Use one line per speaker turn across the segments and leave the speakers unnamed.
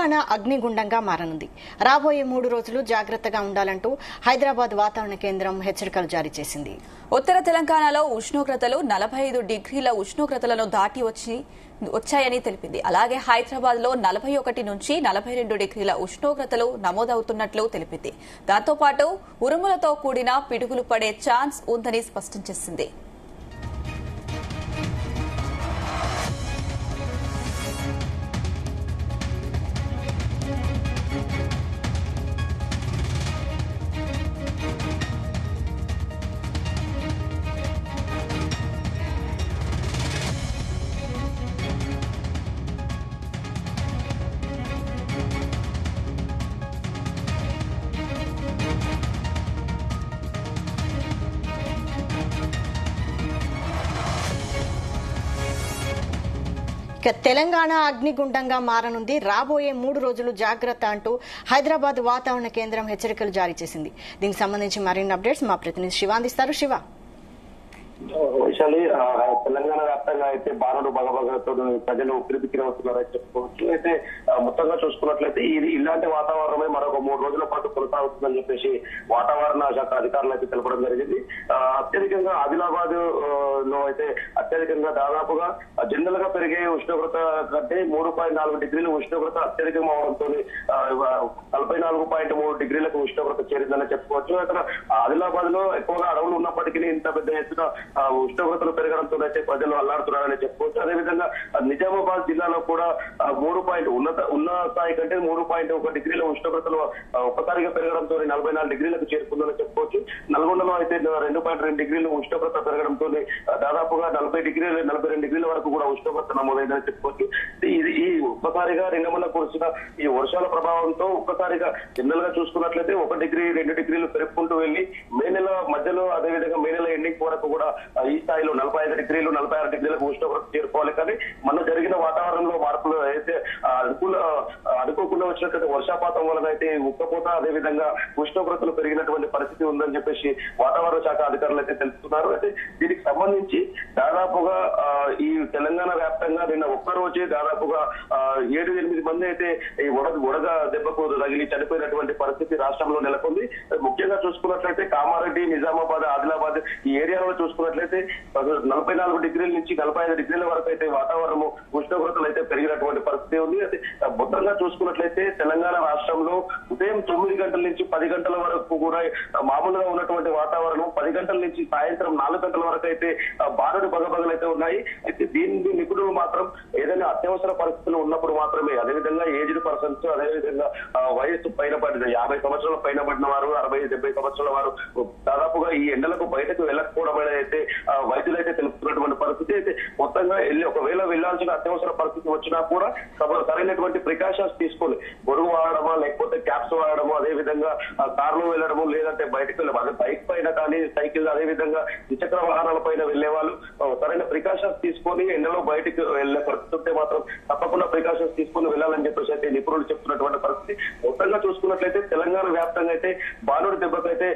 తెలంగాణ అగ్నిగుండంగా మారనుంది. రాబోయే 3 రోజులు జాగ్రత్తగా ఉండాలంటూ హైదరాబాద్ వాతావరణ కేంద్రం హెచ్చరికలు జారీ చేసింది.
ఉత్తర తెలంగాణలో ఉష్ణోగ్రతలు 45 డిగ్రీల ఉష్ణోగ్రతలను దాటి వచ్చాయని తెలిపింది. అలాగే హైదరాబాద్ లో 41 నుంచి 42 డిగ్రీల ఉష్ణోగ్రతలు నమోదవుతున్నట్లు తెలిపింది. దాంతో పాటు ఉరుములతో కూడిన పిడుగులు పడే ఛాన్స్ ఉందని స్పష్టం చేసింది.
తెలంగాణ అగ్నిగుండంగా మారనుంది. రాబోయే 3 రోజులు జాగ్రత్త అంటూ హైదరాబాద్ వాతావరణ కేంద్రం హెచ్చరికలు జారీ చేసింది. దీనికి సంబంధించి మరిన్ని అప్డేట్స్ మా ప్రతినిధి శివ అందిస్తారు. శివ,
వైశాలి, తెలంగాణ వ్యాప్తంగా అయితే బాణుడు బగబగతో ప్రజలు ఉక్కిరిబిక్కిరి అవుతున్నారని చెప్పుకోవచ్చు. అయితే మొత్తంగా చూసుకున్నట్లయితే ఇలాంటి వాతావరణమే మరొక 3 రోజుల పాటు కొనసాగుతుందని చెప్పేసి వాతావరణ శాఖ అధికారులు అయితే తెలపడం జరిగింది. అత్యధికంగా ఆదిలాబాద్ లో అయితే అత్యధికంగా దాదాపుగా జనరల్ గా పెరిగే ఉష్ణోగ్రత కంటే 3.4 డిగ్రీల ఉష్ణోగ్రత అత్యధికంగా అవడంతో 44.3 డిగ్రీలకు ఉష్ణోగ్రత చేరిందని చెప్పుకోవచ్చు. అక్కడ ఆదిలాబాద్ లో ఎక్కువగా అడవులు ఉన్నప్పటికీ ఇంత పెద్ద ఎత్తున ఉష్ణోగ్రతలు పెరగడంతో అయితే ప్రజలు అల్లాడుతున్నారని చెప్పుకోవచ్చు. అదేవిధంగా నిజామాబాద్ జిల్లాలో కూడా 3 ఉన్న స్థాయి కంటే 3.1 డిగ్రీల ఉష్ణోగ్రతలు ఒక్కసారిగా పెరగడంతో 44 డిగ్రీలకు చేరుకుందని చెప్పుకోవచ్చు. నల్గొండలో అయితే 2.2 డిగ్రీలు ఉష్ణోగ్రత పెరగడంతో దాదాపుగా 42 డిగ్రీల వరకు కూడా ఉష్ణోగ్రత నమోదైందని చెప్పుకోవచ్చు. ఈ ఒక్కసారిగా నిన్నమల్ల కురిసిన ఈ వర్షాల ప్రభావంతో ఒక్కసారిగా జనరల్ గా చూసుకున్నట్లయితే 1 డిగ్రీ 2 డిగ్రీలు పెరుగుకుంటూ వెళ్లి మే నెల మధ్యలో అదేవిధంగా మే నెల ఎండింగ్ వరకు కూడా ఈ స్థాయిలో 45 డిగ్రీలు 46 డిగ్రీలకు ఉష్ణోగ్రత చేరుకోవాలి. కానీ మన జరిగిన వాతావరణంలో మార్పులు అయితే అనుకోకుండా వచ్చినటువంటి వర్షాపాతం వలన అయితే ఉక్కపోత అదేవిధంగా ఉష్ణోగ్రతలు పెరిగినటువంటి పరిస్థితి ఉందని చెప్పేసి వాతావరణ శాఖ అధికారులు అయితే తెలుస్తున్నారు. అయితే దీనికి సంబంధించి దాదాపుగా ఈ తెలంగాణ వ్యాప్తంగా నిన్న ఒక్కరోజే దాదాపుగా 7-8 మంది అయితే ఈ వడగ దెబ్బకు తగిలి చనిపోయినటువంటి పరిస్థితి రాష్ట్రంలో నెలకొంది. ముఖ్యంగా చూసుకున్నట్లయితే కామారెడ్డి, నిజామాబాద్, ఆదిలాబాద్ ఈ ఏరియాలో చూసుకున్నట్లయితే 44 డిగ్రీల నుంచి 45 డిగ్రీల వరకు అయితే వాతావరణము ఉష్ణోగ్రతలు అయితే పెరిగినటువంటి పరిస్థితి ఉంది. అయితే మొత్తంగా చూసుకున్నట్లయితే తెలంగాణ రాష్ట్రంలో ఉదయం 9 గంటల నుంచి 10 గంటల వరకు కూడా మామూలుగా ఉన్నటువంటి వాతావరణం 10 గంటల నుంచి సాయంత్రం 4 గంటల వరకు అయితే బారుడు బగబగలు అయితే ఉన్నాయి. అయితే దీన్ని నిపుణులు మాత్రం ఏదైనా అత్యవసర పరిస్థితులు ఉన్నప్పుడు మాత్రమే, అదేవిధంగా ఏజ్డ్ పర్సన్స్, అదేవిధంగా వయస్సు పైన పడిన 50 సంవత్సరాల పైన పడిన వారు, 60-70 సంవత్సరాల వారు దాదాపుగా ఈ ఎండలకు బయటకు వెళ్ళకపోవడం అయితే వైద్యులైతే తెలుపుతున్నటువంటి పరిస్థితి. అయితే మొత్తంగా ఒకవేళ వెళ్లాల్సిన అత్యవసర పరిస్థితి వచ్చినా కూడా సరైనటువంటి ప్రికాషన్స్ తీసుకొని గొడుగు వాడడమా లేకపోతే క్యాప్స్ వాడడము, అదేవిధంగా కార్లో వెళ్ళడము, లేదంటే బయటకు వెళ్ళడం, బైక్ పైన కానీ సైకిల్ అదేవిధంగా ద్విచక్ర వాహనాల పైన వెళ్లే వాళ్ళు సరైన ప్రికాషన్స్ తీసుకొని ఎండలో బయటకు వెళ్లే పరిస్థితి ఉంటే మాత్రం తప్పకుండా ప్రికాషన్స్ తీసుకొని వెళ్ళాలని చెప్పేసి అయితే నిపుణులు చెప్తున్నటువంటి పరిస్థితి. మొత్తంగా చూసుకున్నట్లయితే తెలంగాణ వ్యాప్తంగా అయితే బాణుడి దెబ్బకైతే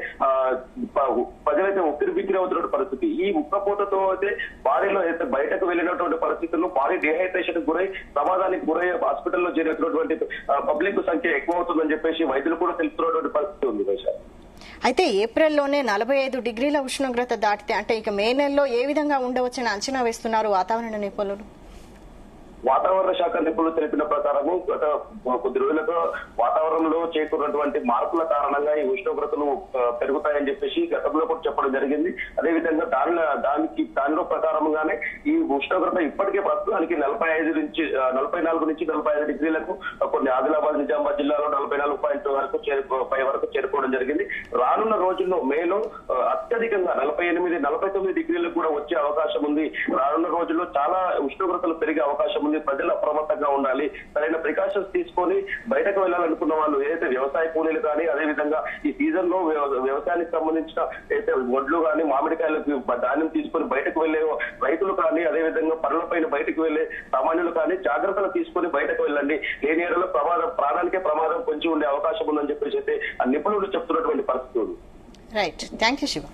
ప్రజలైతే ఉక్కిరిబిక్కిరి అవుతున్న పరిస్థితి. ఈ ఉక్కపోతతో అయితే బాడీలో అయితే బయటకు వెళ్ళినటువంటి పరిస్థితుల్లో బాడీ డిహైడ్రేషన్ గురై ప్రమాదానికి గురై హాస్పిటల్లో చేరినటువంటి పబ్లిక్ సంఖ్య ఎక్కువ అవుతుందని చెప్పేసి వైద్యులు కూడా తెలుపుతున్నటువంటి పరిస్థితి ఉంది.
అయితే ఏప్రిల్లోనే 45 డిగ్రీల ఉష్ణోగ్రత దాటితే అంటే ఇక మే నెలలో ఏ విధంగా ఉండవచ్చని అంచనా వేస్తున్నారు వాతావరణ నిపుణులు?
వాతావరణ శాఖ నిపుణులు తెలిపిన ప్రకారము గత కొద్ది రోజులతో వాతావరణంలో చేకూరినటువంటి మార్పుల కారణంగా ఈ ఉష్ణోగ్రతలు పెరుగుతాయని చెప్పేసి గతంలో కూడా చెప్పడం జరిగింది. అదేవిధంగా దానిలో ప్రకారంగానే ఈ ఉష్ణోగ్రత ఇప్పటికే ప్రస్తుతానికి 44 నుంచి 45 డిగ్రీలకు కొన్ని ఆదిలాబాద్, నిజామాబాద్ జిల్లాలో 44.5 వరకు చేరుకోవడం జరిగింది. రానున్న రోజుల్లో మేలో అత్యధికంగా 48-49 డిగ్రీలకు కూడా వచ్చే అవకాశం ఉంది. రానున్న రోజుల్లో చాలా ఉష్ణోగ్రతలు పెరిగే అవకాశం ఉంది. ప్రజలు అప్రమత్తంగా ఉండాలి. సరైన ప్రికాషన్స్ తీసుకొని బయటకు వెళ్లాలనుకున్న వాళ్ళు ఏదైతే వ్యవసాయ కూలీలు కానీ, అదేవిధంగా ఈ సీజన్ లో వ్యవసాయానికి సంబంధించిన అయితే వడ్లు కానీ, మామిడికాయలకు ధాన్యం తీసుకొని బయటకు వెళ్లే రైతులు కానీ, అదేవిధంగా పనులపైన బయటకు వెళ్లే సామాన్యులు కానీ జాగ్రత్తలు తీసుకొని బయటకు వెళ్ళండి. లేని ఏరియాలో ప్రాణానికే ప్రమాదం పొంచి ఉండే అవకాశం ఉందని చెప్పేసి అయితే నిపుణులు చెప్తున్నటువంటి పరిస్థితి ఉంది.
Right, thank you Shiva.